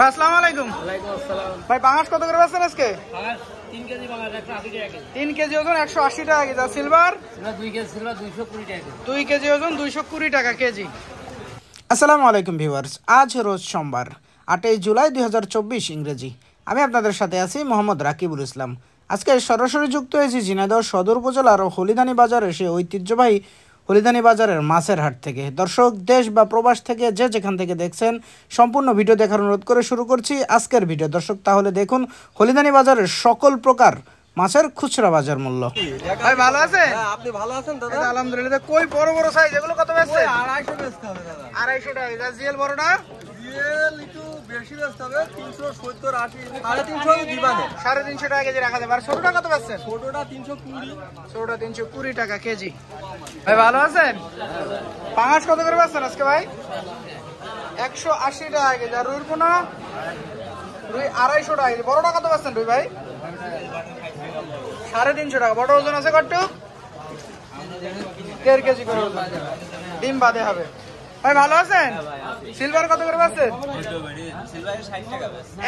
আসসালামু আলাইকুম। ভাই পাঙাশ কত করে বেচছেন আজকে? 3 কেজি ওজন 180 টাকা কেজি। আর সিলভার 2 কেজি ওজন 220 টাকা কেজি। আসসালামু আলাইকুম ভিউয়ার্স, আজ রোজ সোমবার 8 জুলাই 2024 ইংরেজি। আমি আপনাদের সাথে আছি মোহাম্মদ রাকিবুল ইসলাম। আজকে সরাসরি যুক্ত হয়েছি ঝিনাইদহ সদর উপজেলার হলিদানি বাজারে সে ঐতিহ্যবাহী হলিদানি বাজারের মাছের হাট থেকে। দর্শক দেশ বা প্রবাস থেকে যে যেখান থেকে দেখছেন সম্পূর্ণ ভিডিও দেখার অনুরোধ করে শুরু করছি আজকের ভিডিও। দর্শক তাহলে দেখুন হলিদানি বাজারের সকল প্রকার মাছের খুচরা বাজার মূল্য। ভাই ভালো আছেন? হ্যাঁ, আপনি ভালো আছেন দাদা? আলহামদুলিল্লাহ। কই বড় বড় সাইজ এগুলো কত বেচছে? 250 বেচতে হবে দাদা। 250 টাকা। জিএল বড়টা? জিএল একটু বেশি বেচতে হবে, 370 80 350 দিবানে। 350 টাকা কেজি রাখা যাবে। আর ছোটটা কত বেচছেন? ছোটটা 320। ছোটটা 320 টাকা কেজি। ভাই ভালো আছেন? পাঙাশ কত করে বেচছেন আজকে ভাই? 180 টাকা কেজি। আর রুই পোনা? রুই 250 টাকা কেজি। বড়টা কত বেচছেন রুই ভাই? 350 টাকা। বড় ওজন আছে কত? 1.5 কেজি করে ওজন। ডিম বাদে হবে। ভাই ভালো আছেন? সিলভার কত করে বেচছেন?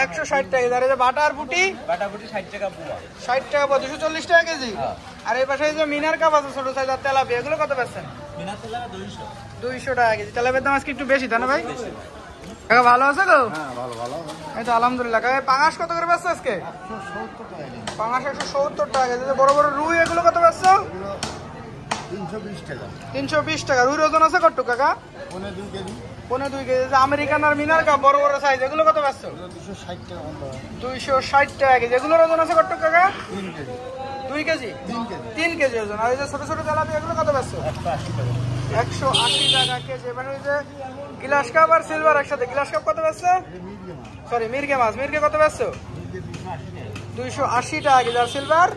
160 টাকা। আর এই যে বাটা আর পুটি? বাটা পুটি 60 টাকা পোয়া। 60 টাকা 240 টাকা কেজি। আর এই পাশে যে মিনার কাপ আছে ছোট সাইজ আর তেলাপিয়া, এগুলো কত বেচছেন? মিনার তেলাপিয়া 200 200 টাকা কেজি। তেলাপিয়ার দাম আজকে একটু বেশি তাই না ভাই? কাকা ভালো আছে গো? হ্যাঁ, ভালো। এই তো আলহামদুলিল্লাহ। কাকা পাঙাশ কত করে বেচছো আজকে? 170 টাকা কেজি। পাঙাশ 170 টাকা কেজি। বড় বড় রুই এগুলো কত বেচছো? 320 টাকা। 320 টাকা। রুইর ওজন আছে কত কাকা? 2.5 কেজি। 2.5 কেজি। যে আমেরিকান আর মিনার কাপ বড় বড় সাইজ এগুলো কত বেচছো? 260 টাকা বন্ধ। 260 টাকা কেজি। এগুলোর ওজন আছে কত কাকা? 3 কেজি। 2 কেজি? 3 কেজি। 3 কেজি ওজন। আর এই যে ছোট ছোট তেলাপিয়া এগুলো কত বেচছো? 180 টাকা। 180 টাকা কেজি। মানে এই যে গ্লাস কাপ আর সিলভার একসাথে। গ্লাস কাপ কত বেচছো? সরি মির্গে মাছ। মির্গে কত বেচছো? 280 টাকা কেজি। আর সিলভার?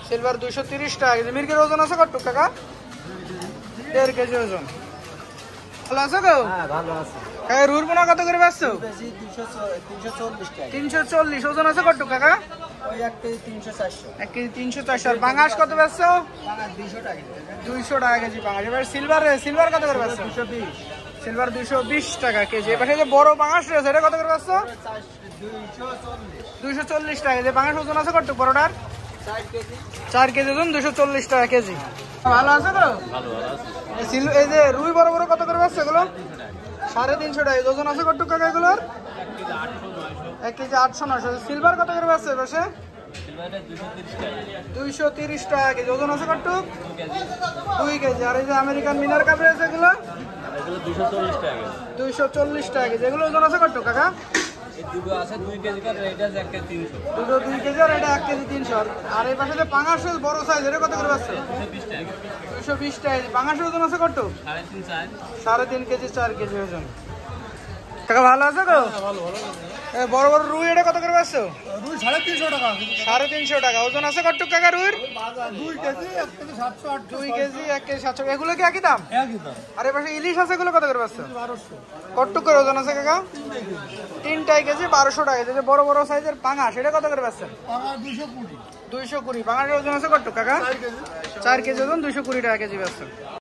সিলভার 230 টাকা কেজি। মির্গের ওজন আছে কত কাকা? 1.5 কেজি ওজন। ভালো আছো গো? হ্যাঁ, ভালো আছে। কাকা রুই পোনা কত করে বেচছো? বেশি 340 টাকা। 340। ওজন আছে কত কাকা? ওই 1 কেজি 300 400। 1 কেজি 340। আর পাঙাশ কত বেচছো? টাকা 200 টাকা। 200 টাকা কেজি পাঙাশ। এবার সিলভার কত করে বেচছো? 220। সিলভার 220 টাকা কেজি। এবার যে বড় পাঙাশ রয়েছে এটা কত করে বেচছো? 240 টাকা কেজি। পাঙাশ ওজন আছে কত বড়টার? 4 কেজি ওজন 240 টাকা কেজি। ভালো আছে তো? এই যে রুই বড় বড় কত করে বেচছো এগুলো? 350 টাকা। ওজন আছে কত কাকা এগুলোর? 1 কেজি 800 900। সিলভার কত করে বেচছো এপাশে? 230 টাকা কেজি। ওজন আছে কত? 2 কেজি। আর এই যে আমেরিকান মিনার কাপ রয়েছে এগুলো? 240 টাকা কেজি। এগুলো ওজন আছে কত কাকা? দুটো আছে 2 কেজি করে, এটা 1 কেজি 300। দুটো 2 কেজি আর এটা 1 কেজি 300। আর এই পাশে যে পাঙাশ বড় সাইজ এটা কত করে বেচছো? 220 টাকা কেজি। পাঙাশের ওজন আছে কত? 3.5 কেজি 4 কেজি ওজন। কাকা ভালো আছে গো? বড় বড় রুই এটা কত করে বেচছো? রুই 350 টাকা। 350 টাকা। ওজন আছে কত কাকা রুইর? 2 কেজি 1 কেজি 700 800। 2 KG 1 KG 700। এগুলো কি একই দাম? একই দাম। আর এই পাশে ইলিশ আছে এগুলো কত করে বেচছো? 1200। কত করে ওজন আছে কাকা? 3 কেজি 1200 টাকা। যে বড় বড় সাইজের পাঙাশ এটা কত করে বেচছেন? 220। 220। পাঙাশের ওজন আছে কত কাকা? 4 কেজি। 4 কেজি ওজন 220 টাকা কেজি বেচছেন।